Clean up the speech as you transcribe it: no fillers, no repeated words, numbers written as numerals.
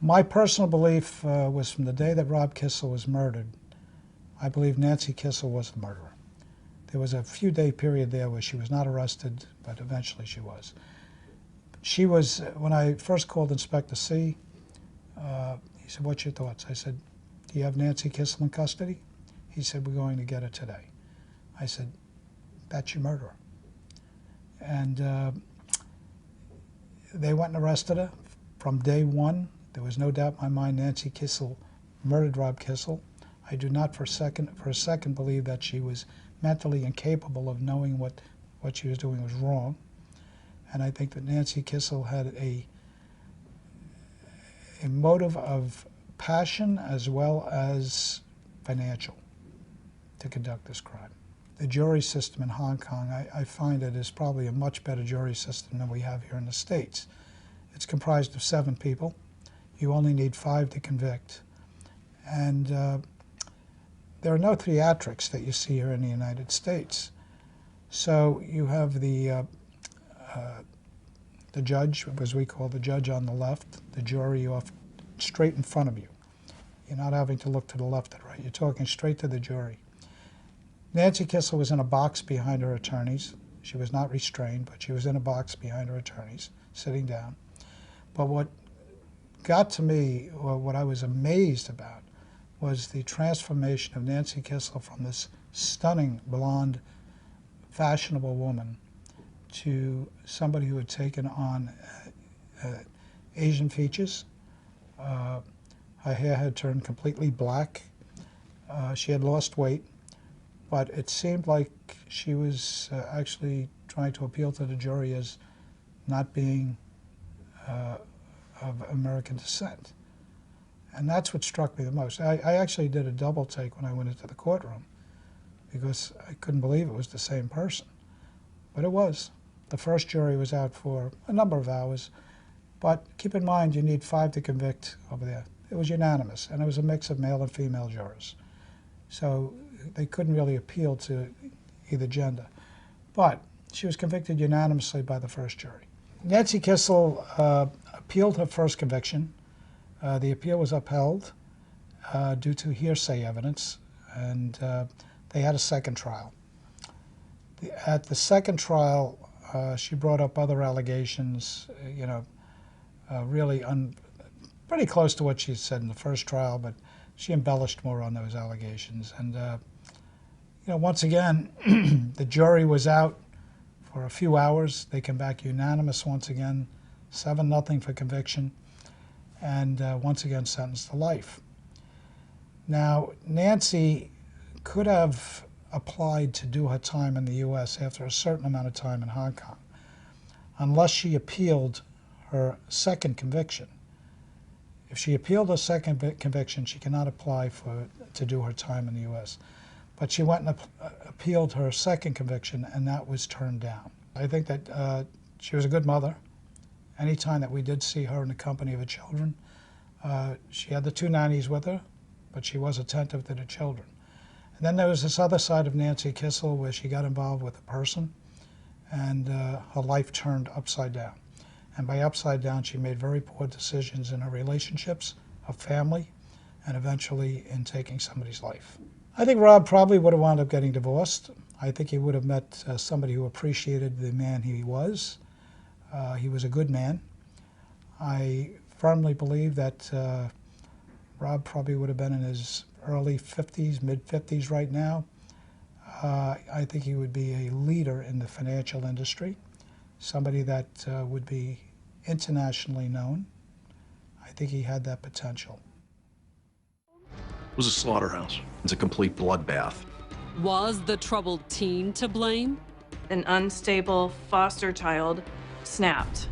My personal belief was from the day that Rob Kissel was murdered, I believe Nancy Kissel was the murderer. There was a few day period there where she was not arrested, but eventually she was. She was, when I first called Inspector C, he said, "What's your thoughts?" I said, "Do you have Nancy Kissel in custody?" He said, "We're going to get her today." I said, "That's your murderer." And they went and arrested her. From day one, there was no doubt in my mind Nancy Kissel murdered Rob Kissel. I do not for a second believe that she was mentally incapable of knowing what she was doing was wrong. And I think that Nancy Kissel had a motive of passion as well as financial to conduct this crime. The jury system in Hong Kong, I find it is probably a much better jury system than we have here in the States. It's comprised of 7 people. You only need 5 to convict. And there are no theatrics that you see here in the United States. So you have the judge, as we call the judge on the left, the jury off straight in front of you. You're not having to look to the left and right. You're talking straight to the jury. Nancy Kissel was in a box behind her attorneys. She was not restrained, but she was in a box behind her attorneys, sitting down. But what got to me, or what I was amazed about, was the transformation of Nancy Kissel from this stunning, blonde, fashionable woman to somebody who had taken on Asian features. Her hair had turned completely black. She had lost weight, but it seemed like she was actually trying to appeal to the jury as not being of American descent. And that's what struck me the most. I actually did a double take when I went into the courtroom because I couldn't believe it was the same person. But it was. The first jury was out for a number of hours, but keep in mind you need 5 to convict over there. It was unanimous, and it was a mix of male and female jurors. So they couldn't really appeal to either gender. But she was convicted unanimously by the first jury. Nancy Kissel appealed her first conviction. The appeal was upheld due to hearsay evidence, and they had a second trial. At the second trial, she brought up other allegations, really pretty close to what she said in the first trial, but she embellished more on those allegations. And once again, the jury was out for a few hours. They came back unanimous once again, 7-0 for conviction, and once again sentenced to life. Now, Nancy could have applied to do her time in the U.S. after a certain amount of time in Hong Kong, unless she appealed her second conviction. If she appealed her second conviction, she cannot apply to do her time in the U.S. But she went and appealed her second conviction, and that was turned down. I think that she was a good mother. Anytime that we did see her in the company of her children, she had the 2 nannies with her, but she was attentive to the children. And then there was this other side of Nancy Kissel where she got involved with a person, and her life turned upside down. And by upside down, she made very poor decisions in her relationships, her family, and eventually in taking somebody's life. I think Rob probably would have wound up getting divorced. I think he would have met somebody who appreciated the man he was. He was a good man. I firmly believe that Rob probably would have been in his early 50s, mid-50s right now. I think he would be a leader in the financial industry, somebody that would be internationally known. I think he had that potential. It was a slaughterhouse. It's a complete bloodbath. Was the troubled teen to blame? An unstable foster child snapped.